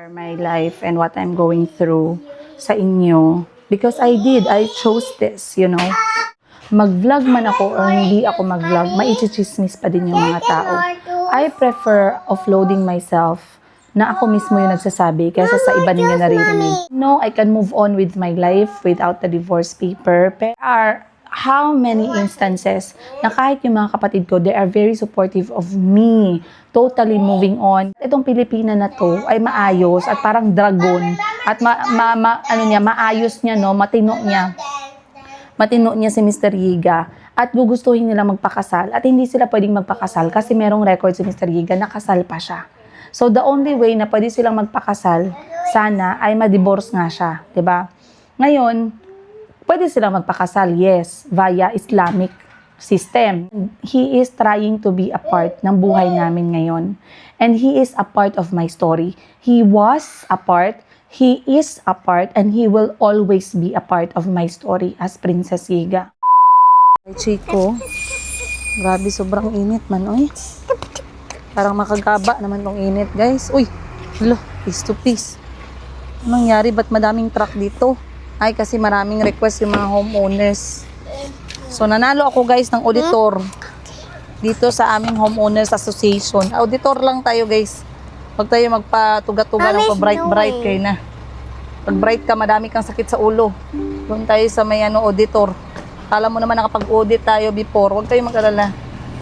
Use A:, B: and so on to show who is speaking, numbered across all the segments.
A: share my life and what I'm going through sa inyo. Because I chose this, you know. Mag-vlog man ako or hindi ako mag-vlog, maichismis pa din yung mga tao. I prefer offloading myself na ako mismo yung nagsasabi kaysa sa iba ninyo naririnig. No, I can move on with my life without the divorce paper. There are how many instances na kahit yung mga kapatid ko, they are very supportive of me. Totally moving on. Itong Pilipina na to ay maayos at parang dragon. At maayos niya, no? Matino niya si Mr. Yiga. At gugustuhin nila magpakasal. At hindi sila pwedeng magpakasal kasi merong record si Mr. Yiga, nakasal pa siya. So, the only way na pwede silang magpakasal, sana, ay ma-divorce nga siya. 'Di ba? Ngayon, pwede silang magpakasal, yes, via Islamic system. He is trying to be a part ng buhay namin ngayon. And he is a part of my story. He was a part, he is a part, and he will always be a part of my story as Princess Yiga. Ay, Chico, grabe, sobrang init man, oy. Parang makagaba naman tong init, guys. Uy, hello, piece to piece. Anong nangyari? Ba't madaming truck dito? Ay, kasi maraming request yung mga homeowners. So, nanalo ako, guys, ng auditor. Dito sa aming homeowners association. Auditor lang tayo, guys. Huwag tayo magpatuga-tuga ng pa-bright-bright kayo na. Pag bright ka, madami kang sakit sa ulo. Doon tayo sa may auditor. Kala mo naman nakapag-audit tayo before. Huwag tayo mag-alala.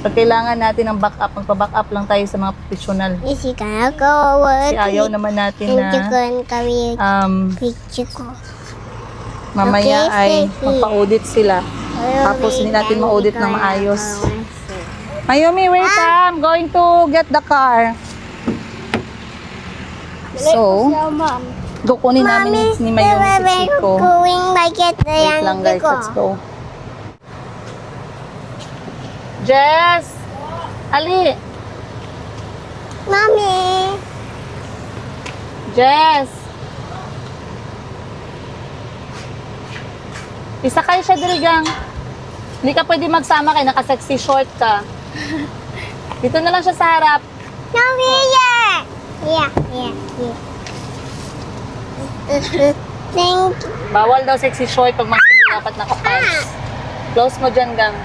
A: Pag kailangan natin ng backup, magpa-backup lang tayo sa mga professional. Kasi ayaw naman natin na mamaya ay magpa-audit sila. Tapos hindi natin ma-audit ng maayos. Mayumi, wait, I'm going to get the car. So, kukunin namin ni Mayumi si Chico. Wait lang, guys, let's go. Jess! Ali!
B: Mommy!
A: Jess! Isa kayo siya, Dirigang. Hindi ka pwede magsama kayo, naka-sexy short ka. Dito na lang siya sa harap.
B: No, here! Yeah. Thank you.
A: Bawal daw sexy short pag magsundo dapat naka-pants. Close mo dyan, Gang.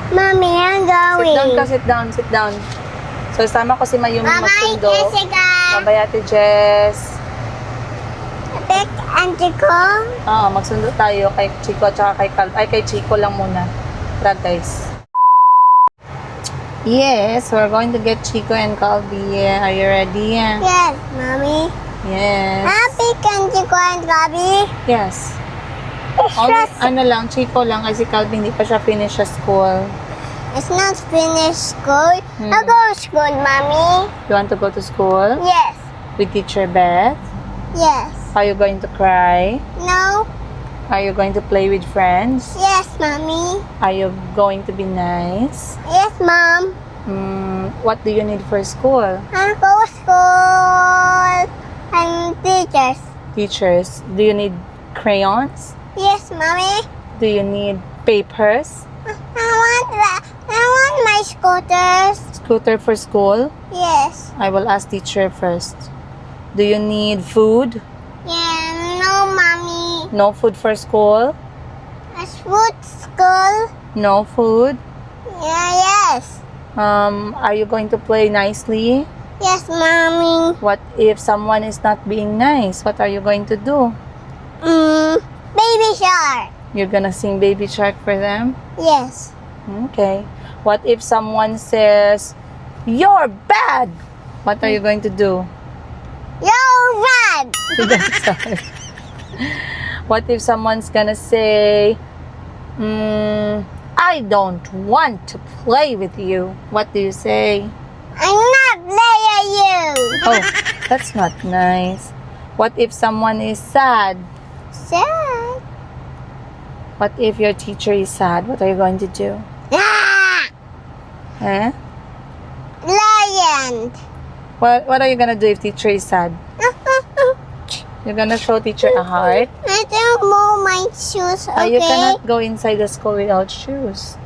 B: Mommy, I'm going.
A: Sit down. So, isama ko si Mayumi
B: Bye-bye,
A: magsundo.
B: Jessica.
A: Bye-bye, Ate Jess.
B: Pick Auntie ko.
A: Magsundo tayo kay Chico at saka kay Cal. Ay, kay Chico lang muna. Tara, guys. Yes, we're going to get Chico and Calvi. Are you ready?
B: Yes, Mommy.
A: Yes.
B: Pick Auntie ko and Gabi.
A: Yes. Only, Chico lang kasi Calvi hindi pa siya finish sa school.
B: It's not finished school. I'll go to school, Mommy.
A: You want to go to school?
B: Yes.
A: With Teacher Beth?
B: Yes.
A: Are you going to cry?
B: No.
A: Are you going to play with friends?
B: Yes, Mommy.
A: Are you going to be nice?
B: Yes, Mom.
A: What do you need for school?
B: I'll go to school. And teachers.
A: Teachers. Do you need crayons?
B: Yes, Mommy.
A: Do you need papers?
B: I want my scooters.
A: Scooter for school?
B: Yes.
A: I will ask teacher first. Do you need food?
B: Yeah, no, Mommy.
A: No food for school?
B: A food school?
A: No food?
B: Yeah, yes.
A: Are you going to play nicely?
B: Yes, Mommy.
A: What if someone is not being nice? What are you going to do?
B: Baby shark.
A: You're gonna sing Baby Shark for them?
B: Yes.
A: Okay. What if someone says, "You're bad"? What are you going to do?
B: You're bad.
A: What if someone's gonna say, "I don't want to play with you"? What do you say?
B: I'm not playing you.
A: Oh, that's not nice. What if someone is sad?
B: Sad.
A: What if your teacher is sad? What are you going to do? Eh?
B: Lion.
A: What are you gonna do if teacher is sad? You're gonna show teacher a heart?
B: I don't move my shoes, okay?
A: You cannot go inside the school without shoes.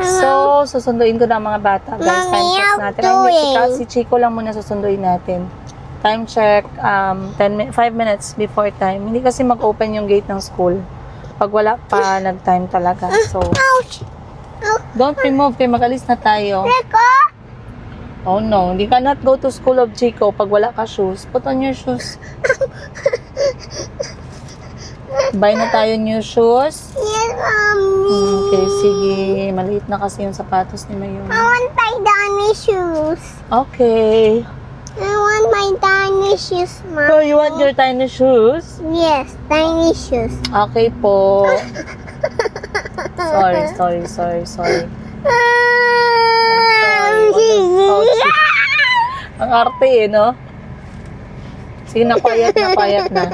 A: So, Chico, susunduin ko na ang mga bata. Guys, time
B: Mommy,
A: check
B: I'm
A: natin. Ay, hindi,
B: doing.
A: si Chico lang muna susunduin natin. Time check, 5 minutes before time. Hindi kasi mag-open yung gate ng school. Pag wala pa, nag-time talaga. So,
B: Ouch!
A: don't remove, kaya mag-alis na tayo.
B: Chico?
A: Oh no, you cannot go to school of Chico pag wala ka shoes. Put on your shoes. Buy na tayo new shoes.
B: Yes, Mommy.
A: Okay, sige. Maliit na kasi yung sapatos ni Mayon.
B: I want my Danny shoes.
A: Okay.
B: I want my Danny shoes, Mommy.
A: So, you want your tiny shoes?
B: Yes, tiny shoes.
A: Okay po. Sorry. Ang arte eh, no? Sige na, quiet na.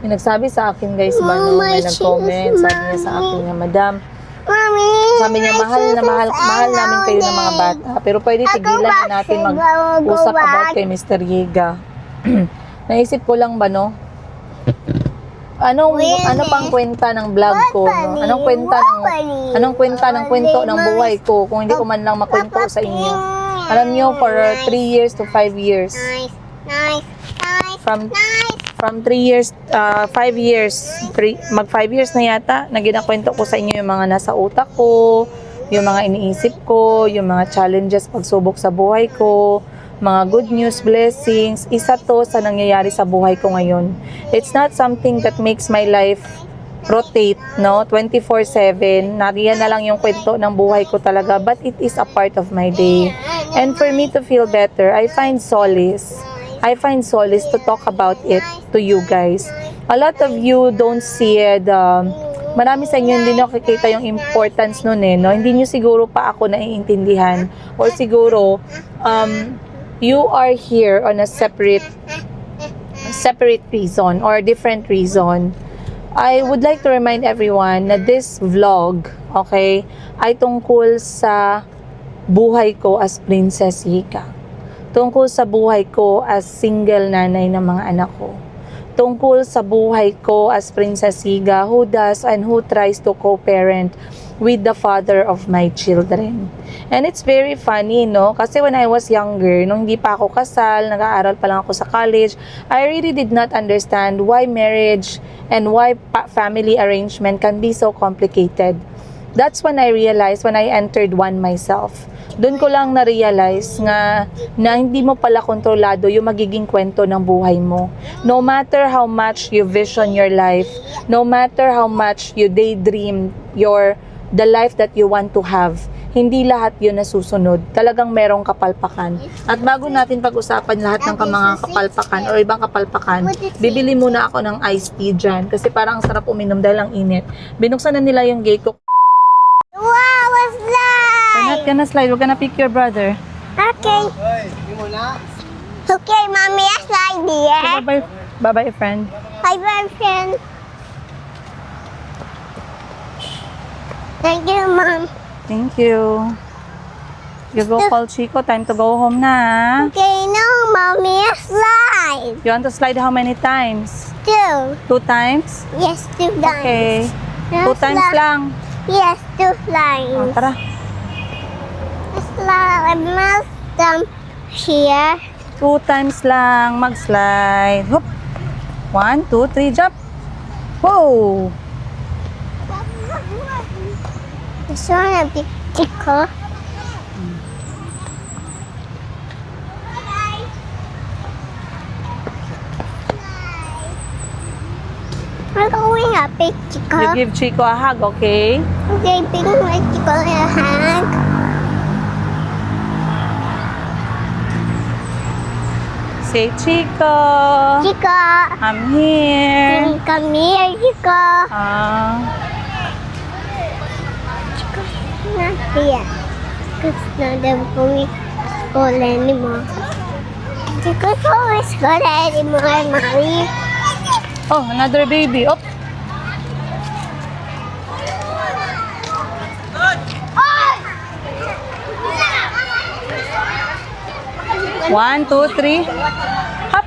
A: May nagsabi sa akin, guys, ba, no? May nag-comment. Sabi niya sa akin nga, Madam,
B: Mommy,
A: sabi niya, mahal namin kayo ng mga bata. Pero pwede tigilan na natin mag-usap about kay Mr. Yega. Naisip ko lang ba, no? Ano pang kwenta ng vlog ko, no? Anong kwenta ng kwento ng buhay ko kung hindi ko man lang makwento sa inyo? Alam niyo, for 3 years to 5 years.
B: Nice.
A: From 3 years, 5 years, mag 5 years na yata, na ginakwento ko sa inyo yung mga nasa utak ko, yung mga iniisip ko, yung mga challenges, pagsubok sa buhay ko, mga good news, blessings. Isa to sa nangyayari sa buhay ko ngayon. It's not something that makes my life rotate, no? 24/7. Nariyan na lang yung kwento ng buhay ko talaga, but it is a part of my day. And for me to feel better, I find solace to talk about it to you guys. A lot of you don't see it. Marami sa inyo hindi nakikita yung importance nun eh, no? Hindi nyo siguro pa ako naiintindihan. Or siguro, you are here on a separate reason or different reason. I would like to remind everyone na this vlog, okay, ay tungkol sa buhay ko as Princess Yega. Tungkol sa buhay ko as single nanay ng mga anak ko. Tungkol sa buhay ko as Princess Yega who does and who tries to co-parent with the father of my children. And it's very funny, no? Kasi when I was younger, nung hindi pa ako kasal, nag-aaral pa lang ako sa college, I really did not understand why marriage and why family arrangement can be so complicated. That's when I realized, when I entered one myself. Doon ko lang na-realize nga na hindi mo pala kontrolado yung magiging kwento ng buhay mo. No matter how much you vision your life, no matter how much you daydream the life that you want to have, hindi lahat yun nasusunod. Talagang merong kapalpakan. At bago natin pag-usapan lahat ng mga kapalpakan o ibang kapalpakan, bibili muna ako ng iced tea dyan kasi parang ang sarap uminom dahil ang init. Binuksan na nila yung gate ko.
B: Wow, what's that?
A: We're not gonna slide. We're gonna pick your brother.
B: Okay. Okay, Mommy, I slide here.
A: Bye-bye, friend.
B: Bye-bye, friend. Thank you, Mom.
A: Thank you. You go call Chico. Time to go home na.
B: Okay, no, Mommy, I slide.
A: You want to slide how many times?
B: 2.
A: 2 times?
B: Yes, 2 times.
A: Okay.
B: No
A: 2 times
B: slide.
A: lang.
B: Yes, 2
A: Oh,
B: times.
A: tara.
B: Slide. I must jump here.
A: 2 times lang. Mag-slide. Hop. 1, 2, 3, jump. Whoa!
B: This one a bit tickle. We're going a big
A: You
B: tickle.
A: give Chico a hug, okay?
B: Okay, big tickle a hug.
A: Say, Chico.
B: Chico.
A: I'm here.
B: Come here, Chico. Not here. It's not going to school anymore. Chico's always school anymore, Mommy.
A: Oh, another baby. Oh, 1, 2, 3. Hop.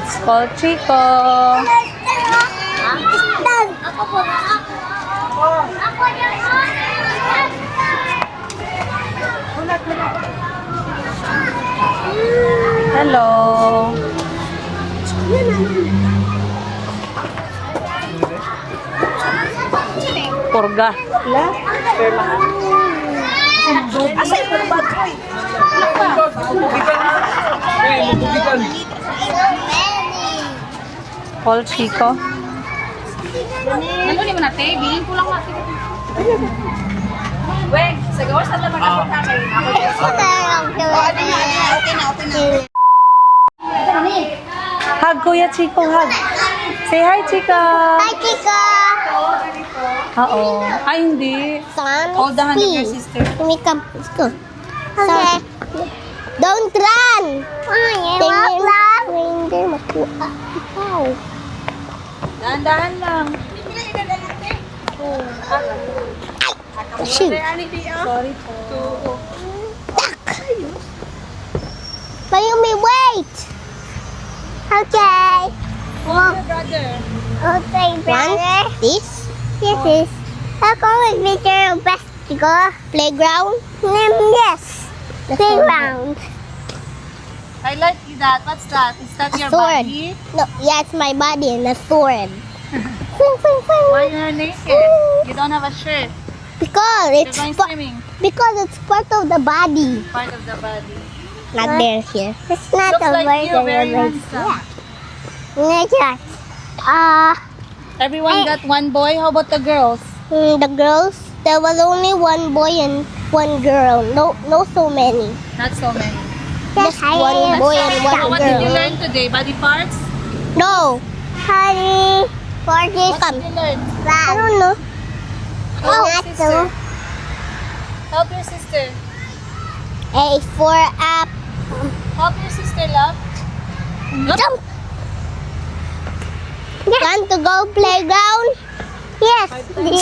A: Let's call Chico. Hello. Purga. Call Chico.
C: Ano ni mo natin? Bilin ko lang natin. Weng, sa gawas na lang mag-abot namin.
A: Hug, Kuya Chico, hug. Say hi, Chico.
B: Hi, Chica!
A: Oo. Ay, hindi. Hold the hand of your sister.
B: Let me come. Let's go. Okay. Don't run! Wag lang! Hindi makuha. Ikaw.
A: Dahan-dahan lang.
B: Shoot.
A: Sorry po.
B: Mayumi, wait! Okay.
A: Brother.
B: Okay, brother. This? Yes, this. I'll go with picture of basketball. Playground? Yes. Playground.
C: I like that. What's that? Is that your
B: Sword.
C: body?
B: No, yeah, it's my body and a sword. Swing, swing, swing.
C: Why you're naked? You don't have a shirt.
B: Because
C: You're
B: it's
C: going
B: pa-
C: swimming.
B: because it's part of the body.
C: Part of the body.
B: Not there here. It's not
C: Looks
B: a
C: like you, very
B: burger.
C: handsome.
B: Yeah.
C: Everyone got one boy. How about the girls?
B: The girls, there was only one boy and one girl. No, so many.
C: Not so many.
B: Just one boy and
C: So
B: one
C: what did you
B: girl.
C: learn today? Body parts?
B: No. Honey, for this
C: What did you learn?
B: I don't know.
C: Help
B: Oh,
C: your sister. Help your sister.
B: A for up.
C: Help your sister, love.
B: Jump. Want to go playground? Yes. Swing,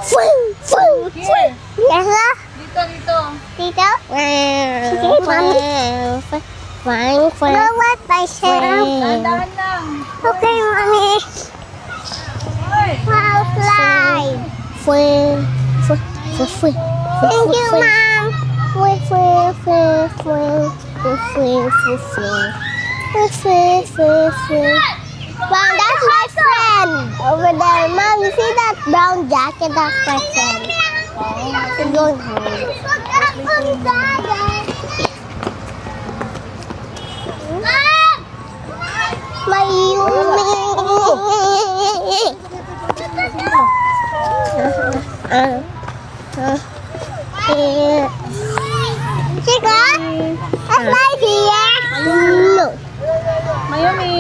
B: swing, swing,
C: Here.
B: swing. Yes, sir.
C: Dito, dito.
B: Tito? Okay, mommy. Fine, fine. No, what?
C: Dahan-dahan lang.
B: Okay, mommy.
C: Hoy.
B: Wow, slide. Swing, swing, swing. Thank you, mom. Swing, swing, swing, swing. Swing, swing, swing. Swing, swing, swing. Wow, that's my friend over there. Mom, you see that brown jacket? That's my friend. I'm going home. Chica, that's my here. No.
A: Mayumi.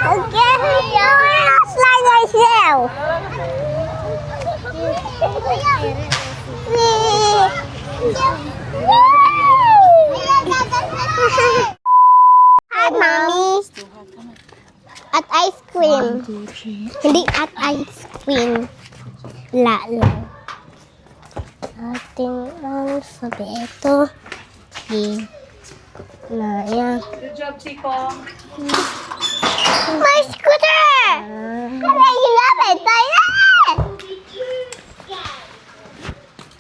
B: Okay, I'll slide myself. Hi, mommy. At ice cream. Hindi at ice cream. La lang. Ating alfabeto. G. Na yan.
A: Good job, Chico.
B: My scooter! I love it! I love it!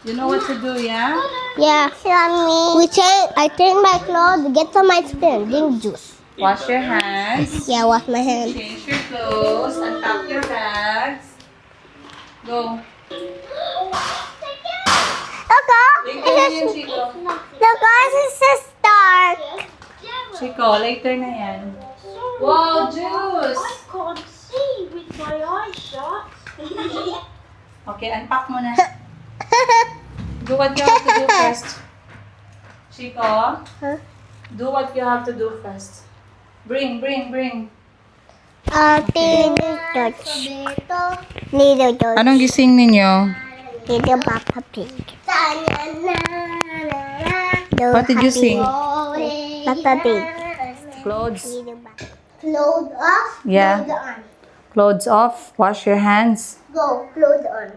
A: You know what to do, yeah?
B: Yeah. I turn my clothes, get some ice cream, drink juice.
A: Wash your hands.
B: Yeah, wash my hands.
A: Change your clothes. Unpack your bags. Go. Later na yan, Chico.
B: Look, this is dark.
A: Chico, later na yan. Wow, juice!
C: Can't see with my eyes shut.
A: Okay, unpack mo na. Do what you have to do first. Chico,
B: Huh?
A: do what you have to do first. Bring.
B: Little George.
A: Anong gising ninyo?
B: Little Papa Pig.
A: What did you sing?
B: Papa Pig.
A: Clothes.
B: Clothes off.
A: Yeah.
B: Clothes on.
A: Clothes off. Wash your hands.
B: Go. Clothes on.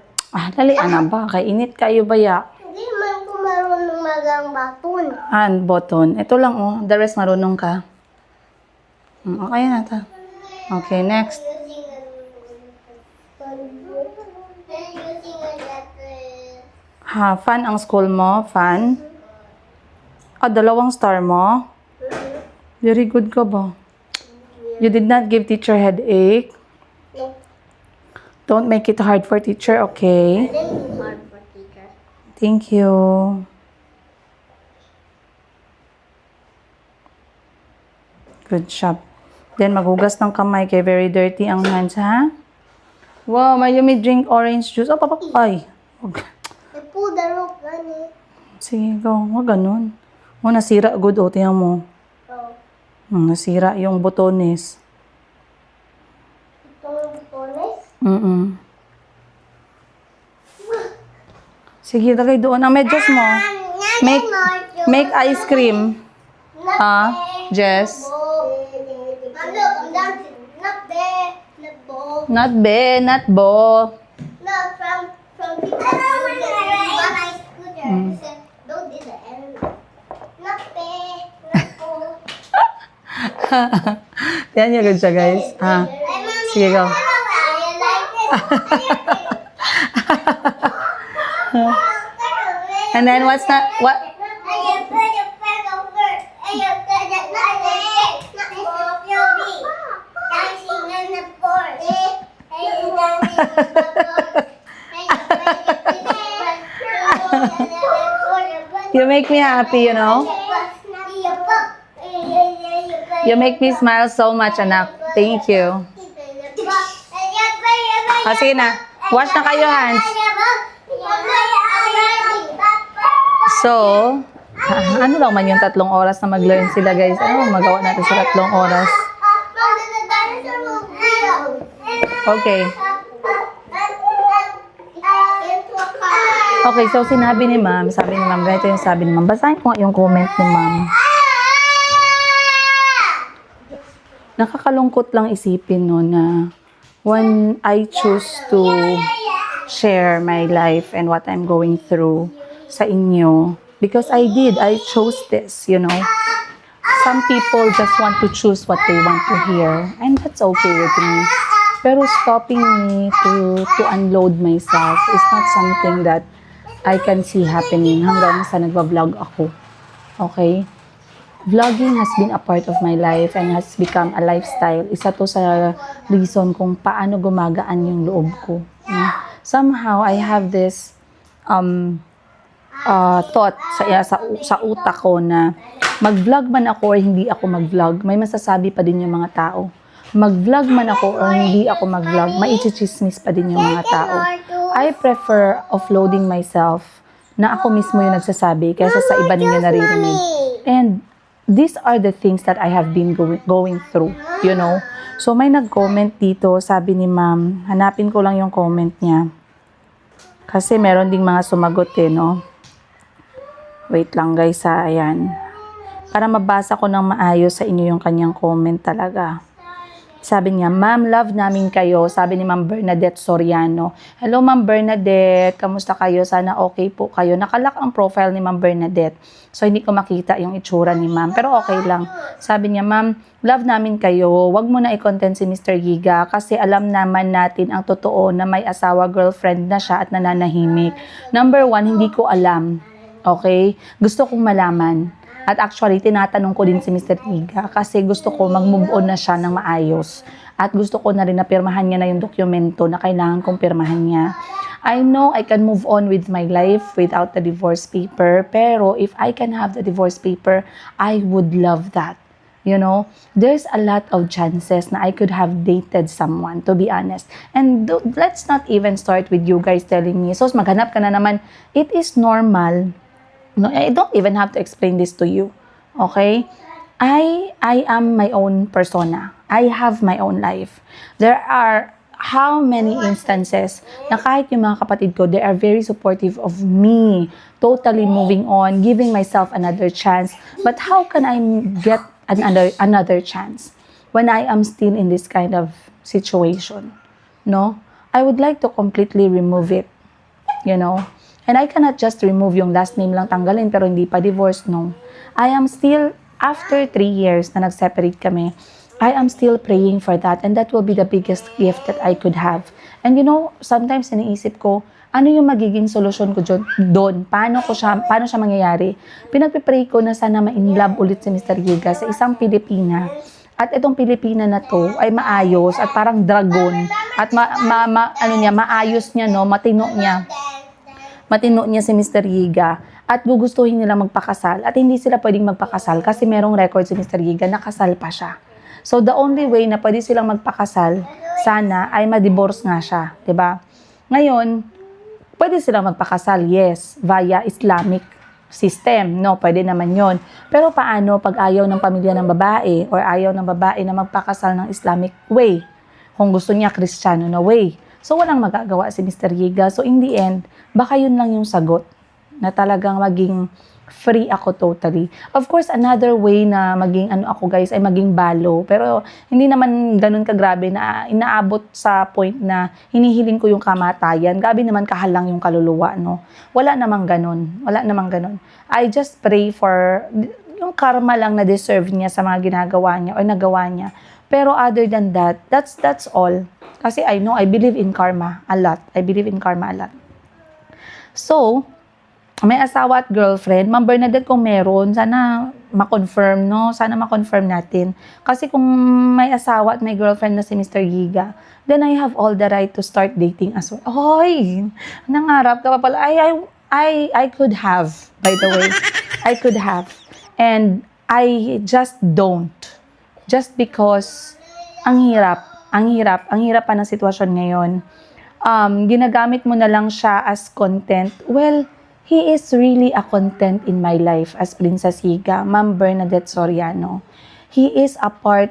A: Dali na ba? Kay init kayo baya.
B: Hindi man ko marunong magang baton.
A: And button. Ito lang oh. The rest marunong ka. Okay na ta. Okay, next. Ha, fun ang school mo? Fun? Dalawang star mo? Very good ka ba? You did not give teacher headache?
B: No.
A: Don't make it hard for teacher, okay?
B: Didn't hard for teacher.
A: Thank you. Good job. Then, maghugas ng kamay kay very dirty ang hands, ha? Wow, may may drink orange juice. Ay. Wag.
B: I pulled the rope, Gani.
A: Sige, go. Wag ganun. Nasira good, tingnan mo.
B: Oh.
A: Nasira yung botones.
B: Itong bonus.
A: Sige, lagay doon ang medyas mo. Make ice cream. Jess?
B: I'm dancing. Not there. Not ball.
A: Not be, not bo.
B: No, from people who buy my scooter. They said, don't do the end. Not there. Not ball.
A: Yan yung good siya, guys. Sige, go. And then, what's that? What? You make me happy, you know? You make me smile so much, anak. Thank you. Sige na. Wash na kayo, hands. So, ano lang man yung 3 oras na mag-learn sila, guys? Ano magawa natin sa 3 oras? Okay. Okay, so sinabi ni ma'am, sabi ni ma'am, ganito yung sabi ni ma'am. Basahin ko nga yung comment ni ma'am. Nakakalungkot lang isipin no na when I choose to share my life and what I'm going through sa inyo, because I chose this, you know. Some people just want to choose what they want to hear, and that's okay with me. Pero stopping me to unload myself is not something that I can see happening hanggang sa nagba-vlog ako. Okay? Vlogging has been a part of my life and has become a lifestyle. Isa to sa reason kung paano gumagaan yung loob ko. Somehow, I have this thought sa utak ko na mag-vlog man ako or hindi ako mag-vlog, may masasabi pa din yung mga tao. Mag-vlog man ako or hindi ako mag-vlog, maichismis pa din yung mga tao. I prefer offloading myself na ako mismo yung nagsasabi kaysa sa iba ninyo naririnig. And these are the things that I have been going through, you know. So may nag-comment dito, sabi ni ma'am, hanapin ko lang yung comment niya. Kasi meron ding mga sumagot no. Wait lang guys ayan. Para mabasa ko ng maayos sa inyo yung kanyang comment talaga. Sabi niya, ma'am, love namin kayo. Sabi ni Ma'am Bernadette Soriano. Hello, Ma'am Bernadette. Kamusta kayo? Sana okay po kayo. Nakalock ang profile ni Ma'am Bernadette. So, hindi ko makita yung itsura ni Ma'am. Pero okay lang. Sabi niya, ma'am, love namin kayo. Huwag mo na i-content si Mr. Giga kasi alam naman natin ang totoo na may asawa, girlfriend na siya at nananahimik. Number 1, hindi ko alam. Okay? Gusto kong malaman. At actually, tinatanong ko din si Mr. Giga kasi gusto ko mag-move on na siya ng maayos. At gusto ko na rin na pirmahan niya na yung dokumento na kailangan kong pirmahan niya. I know I can move on with my life without the divorce paper. Pero if I can have the divorce paper, I would love that. You know, there's a lot of chances na I could have dated someone, to be honest. And let's not even start with you guys telling me, so maghanap ka na naman. It is normal. No, I don't even have to explain this to you. Okay? I am my own persona. I have my own life. There are how many instances na kahit yung mga kapatid ko, they are very supportive of me, totally moving on, giving myself another chance. But how can I get another chance when I am still in this kind of situation? No? I would like to completely remove it. You know? And I cannot just remove yung last name lang tanggalin pero hindi pa divorce, no. I am still, after 3 years na nag-separate kami, I am still praying for that, and that will be the biggest gift that I could have. And you know, sometimes iniisip ko, ano yung magiging solusyon ko doon? Paano siya mangyayari? Pinagpipray ko na sana ma-in love ulit si Mr. Giga sa isang Pilipina. At itong Pilipina na to ay maayos at parang dragon. At maayos niya, no? Matino niya si Mr. Giga. At gugustuhin nila magpakasal. At hindi sila pwedeng magpakasal kasi merong record si Mr. Giga, nakasal pa siya. So, the only way na pwede silang magpakasal, sana, ay ma-divorce nga siya. 'Di ba? Ngayon, pwede silang magpakasal, yes, via Islamic system, no? Pwede naman yon. Pero paano pag ayaw ng pamilya ng babae or ayaw ng babae na magpakasal ng Islamic way? Kung gusto niya Kristiyano na way. So, walang magagawa si Mr. Giga. So, in the end, baka yun lang yung sagot na talagang maging free ako totally. Of course, another way na maging ako guys ay maging balo. Pero hindi naman ganun kagrabe na inaabot sa point na hinihiling ko yung kamatayan. Grabe naman kahalang yung kaluluwa, no? Wala namang ganun. I just pray for yung karma lang na deserve niya sa mga ginagawa niya o nagawa niya. Pero other than that, that's all. Kasi I believe in karma a lot. So, may asawa at girlfriend, Ma'am Bernadette, kung meron, sana ma-confirm, no? Sana ma-confirm natin. Kasi kung may asawa at may girlfriend na si Mr. Giga, then I have all the right to start dating as well. Hoy! Nangarap ka pa pala. I could have, by the way. I could have. And I just don't. Just because ang hirap pa ng sitwasyon ngayon. Ginagamit mo na lang siya as content. Well, he is really a content in my life as Princess Giga, Ma'am Bernadette Soriano. He is a part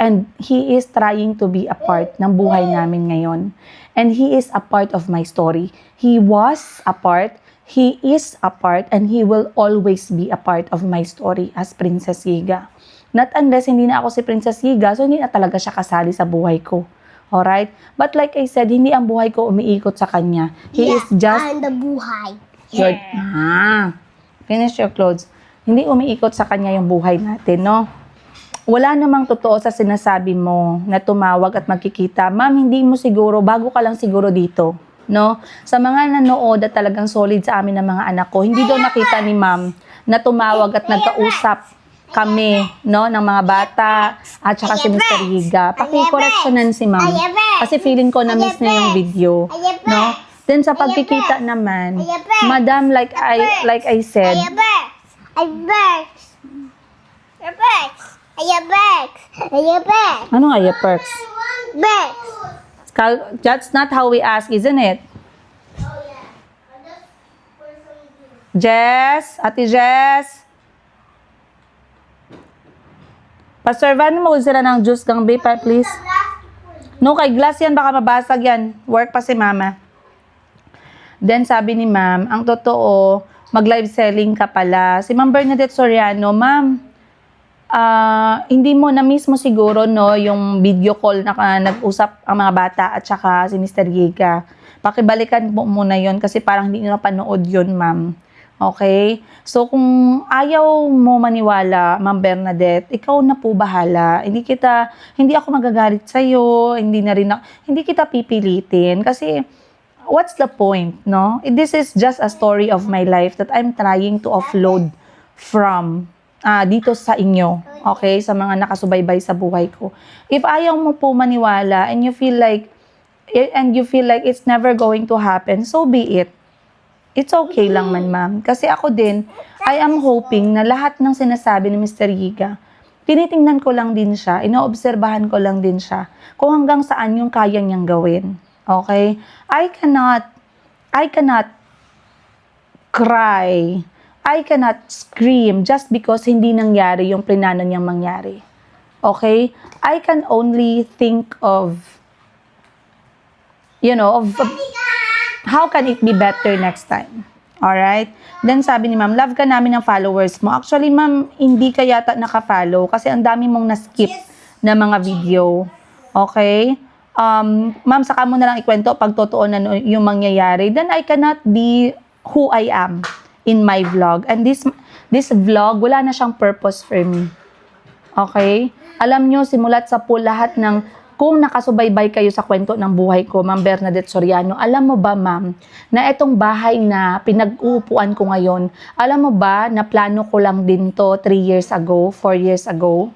A: and he is trying to be a part ng buhay namin ngayon. And he is a part of my story. He was a part, he is a part, and he will always be a part of my story as Princess Giga. Not unless hindi na ako si Princess Giga, so hindi na talaga siya kasali sa buhay ko. Alright? But like I said, hindi ang buhay ko umiikot sa kanya. He is just...
B: I'm the buhay.
A: Good. Finish your clothes. Hindi umiikot sa kanya yung buhay natin, no? Wala namang totoo sa sinasabi mo na tumawag at magkikita. Ma'am, hindi mo siguro, bago ka lang siguro dito, no? Sa mga nanood at talagang solid sa amin ng mga anak ko, hindi daw nakita ni ma'am na tumawag at nagkausap kami, no, ng mga bata at saka si Mr. Giga. Paki-correctionan si ma'am. Kasi feeling ko na-miss na yung video, no? Then sa pagkikita naman, Madam, like I said, ano nga yung perks? That's not how we ask, isn't it? Jess, Ate Jess. Paservan mo sila ng juice kang bipa, please. No, kay glass yan, baka mabasag yan. Work pa si mama. Then sabi ni ma'am, ang totoo, mag-live selling ka pala. Si Ma'am Bernadette Soriano, ma'am, hindi mo, na-miss mo siguro, no, yung video call na nag-usap ang mga bata at saka si Mr. Giga. Pakibalikan mo muna yon kasi parang hindi nyo napanood yun, ma'am. Okay? So, kung ayaw mo maniwala, Ma'am Bernadette, ikaw na po bahala. Hindi ako magagalit sa'yo, hindi kita pipilitin kasi what's the point, no? This is just a story of my life that I'm trying to offload from dito sa inyo, okay? Sa mga nakasubaybay sa buhay ko. If ayaw mo po maniwala and you feel like it's never going to happen, so be it. It's okay lang man, ma'am. Kasi ako din, I am hoping na lahat ng sinasabi ni Mr. Giga, tinitingnan ko lang din siya, inoobserbahan ko lang din siya, kung hanggang saan yung kaya niyang gawin. Okay? I cannot cry. I cannot scream just because hindi nangyari yung plinano niyang mangyari. Okay? I can only think of how can it be better next time. Alright? Then sabi ni ma'am, love ka namin ng followers mo. Actually, ma'am, hindi ka yata naka-follow kasi ang dami mong na-skip na mga video. Okay? Ma'am, saka mo na lang ikwento pag totoo na yung mangyayari. Then I cannot be who I am in my vlog. And this vlog, wala na siyang purpose for me. Okay? Alam nyo, simulat sa pool, lahat ng, kung nakasubaybay kayo sa kwento ng buhay ko, Ma'am Bernadette Soriano, alam mo ba, ma'am, na itong bahay na pinag-uupuan ko ngayon, alam mo ba na plano ko lang din to 3 years ago, 4 years ago?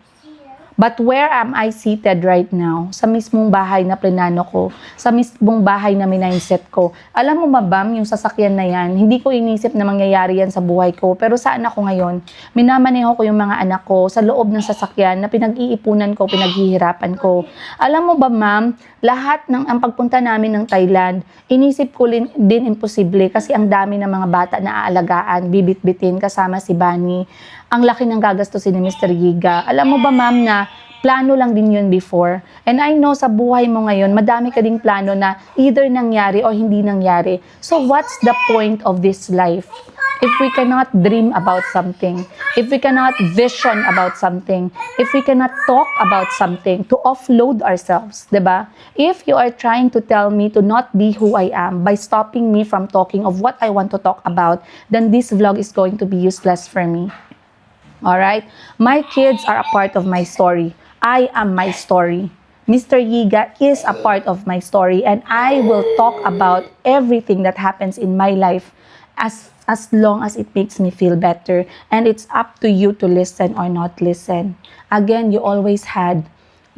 A: But where am I seated right now? Sa mismong bahay na plinano ko, sa mismong bahay na mindset ko. Alam mo ba, ma'am, yung sasakyan na yan, hindi ko inisip na mangyayari yan sa buhay ko. Pero saan ako ngayon? Minamaneho ko yung mga anak ko sa loob ng sasakyan na pinag-iipunan ko, pinaghihirapan ko. Alam mo ba, ma'am, lahat ng ang pagpunta namin ng Thailand, inisip ko din imposible kasi ang dami ng mga bata na aalagaan, bibit-bitin kasama si Bani. Ang laki ng gagastusin ni Mr. Giga. Alam mo ba, ma'am, na plano lang din yun before. And I know sa buhay mo ngayon, madami ka ding plano na either nangyari or hindi nangyari. So what's the point of this life? If we cannot dream about something, if we cannot vision about something, if we cannot talk about something, to offload ourselves, diba? If you are trying to tell me to not be who I am by stopping me from talking of what I want to talk about, then this vlog is going to be useless for me. Alright? My kids are a part of my story. I am my story. Mr. Giga is a part of my story, and I will talk about everything that happens in my life as long as it makes me feel better. And it's up to you to listen or not listen. Again, you always had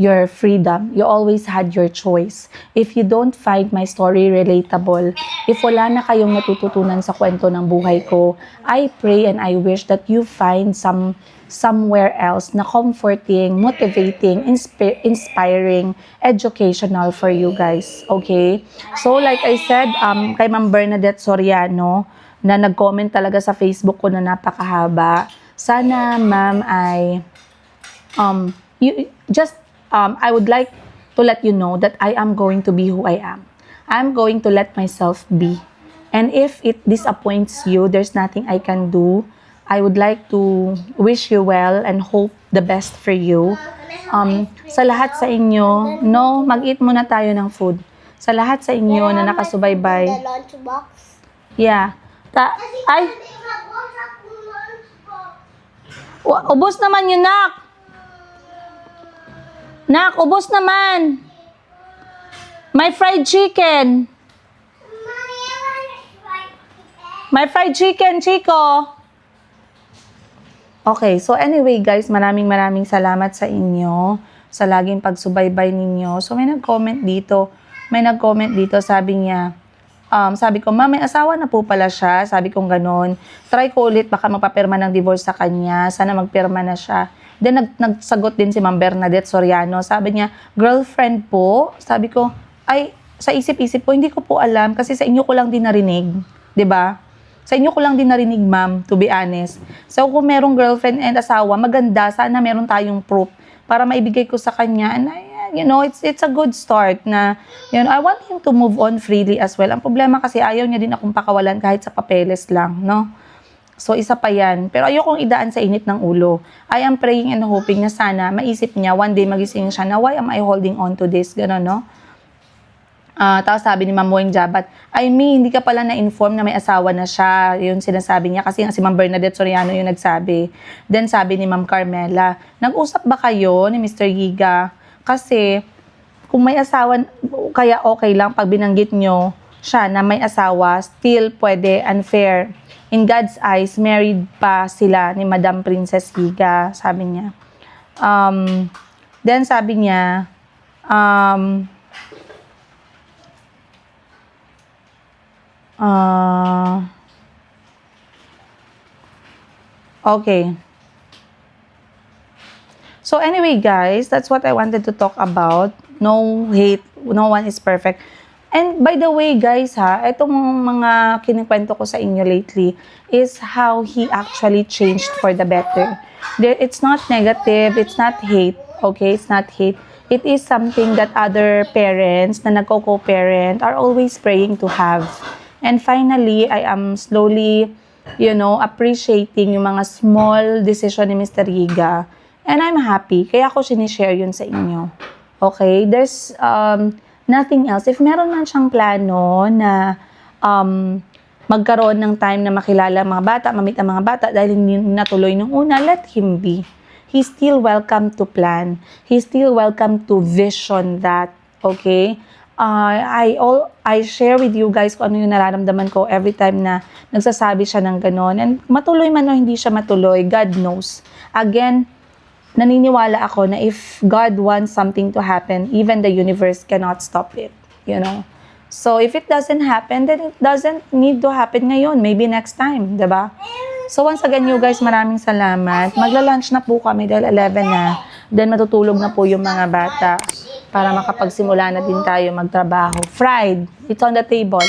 A: your freedom. You always had your choice. If you don't find my story relatable, if wala na kayong natututunan sa kwento ng buhay ko, I pray and I wish that you find somewhere else na comforting, motivating, inspiring, educational for you guys. Okay? So like I said, kay Ma'am Bernadette Soriano, na nag-comment talaga sa Facebook ko na napakahaba, sana ma'am ay I would like to let you know that I am going to be who I am. I'm going to let myself be. And if it disappoints you, there's nothing I can do. I would like to wish you well and hope the best for you. Sa lahat sa inyo, no, mag-eat muna tayo ng food. Sa lahat sa inyo na nakasubaybay.
B: The lunchbox.
A: Yeah. Ay! Ubos naman yun, Nak! Nak, ubos naman! My fried chicken! My fried chicken, Chico! Okay, so anyway guys, maraming salamat sa inyo sa laging pagsubaybay ninyo. So may nag-comment dito, sabi niya, sabi ko, ma'am, may asawa na po pala siya. Sabi kong ganon. Try ko ulit, baka mapapirma ng divorce sa kanya. Sana magpirma na siya. Then, nagsagot din si Ma'am Bernadette Soriano. Sabi niya, girlfriend po. Sabi ko, ay, sa isip-isip po, hindi ko po alam. Kasi sa inyo ko lang din narinig. 'Di ba? Sa inyo ko lang din narinig, ma'am, to be honest. So, kung merong girlfriend and asawa, maganda. Sana meron tayong proof para maibigay ko sa kanya. And you know, it's a good start na, you know, I want him to move on freely as well. Ang problema kasi ayaw niya din akong pakawalan kahit sa papeles lang, no? So, isa pa yan. Pero ayokong idaan sa init ng ulo. I am praying and hoping na sana maisip niya, one day magising siya na, why am I holding on to this? Gano'n, no? Tapos sabi ni Ma'am Moeng Jabat, I mean, hindi ka pala na-inform na may asawa na siya. Yun sinasabi niya. Kasi si Ma'am Bernadette Soriano yung nagsabi. Then sabi ni Ma'am Carmela, nag-usap ba kayo ni Mr. Giga? Kasi, kung may asawa, kaya okay lang pag binanggit nyo siya na may asawa, still pwede, unfair. In God's eyes, married pa sila ni Madam Princess Giga, sabi niya. Then sabi niya, okay. So anyway, guys, that's what I wanted to talk about. No hate, no one is perfect. And by the way, guys, itong mga kinikwento ko sa inyo lately is how he actually changed for the better. It's not negative, it's not hate, okay? It's not hate. It is something that other parents na nagko-co-parent are always praying to have. And finally, I am slowly, you know, appreciating yung mga small decision ni Mr. Giga. And I'm happy. Kaya ako sinishare yun sa inyo. Okay? There's nothing else. If meron man siyang plano na magkaroon ng time na makilala ang mga bata, mamit ang mga bata dahil hindi natuloy nung una, let him be. he's still welcome to plan. He's still welcome to vision that, okay? I share with you guys kung ano yung nararamdaman ko every time na nagsasabi siya ng ganon. And matuloy man o hindi siya matuloy, God knows. Again, naniniwala ako na if God wants something to happen, even the universe cannot stop it, you know? So, if it doesn't happen, then it doesn't need to happen ngayon. Maybe next time, diba? So, once again, you guys, maraming salamat. Magla-lunch na po kami dahil 11 na. Then, matutulog na po yung mga bata para makapagsimula na din tayo magtrabaho. Fried. It's on the table.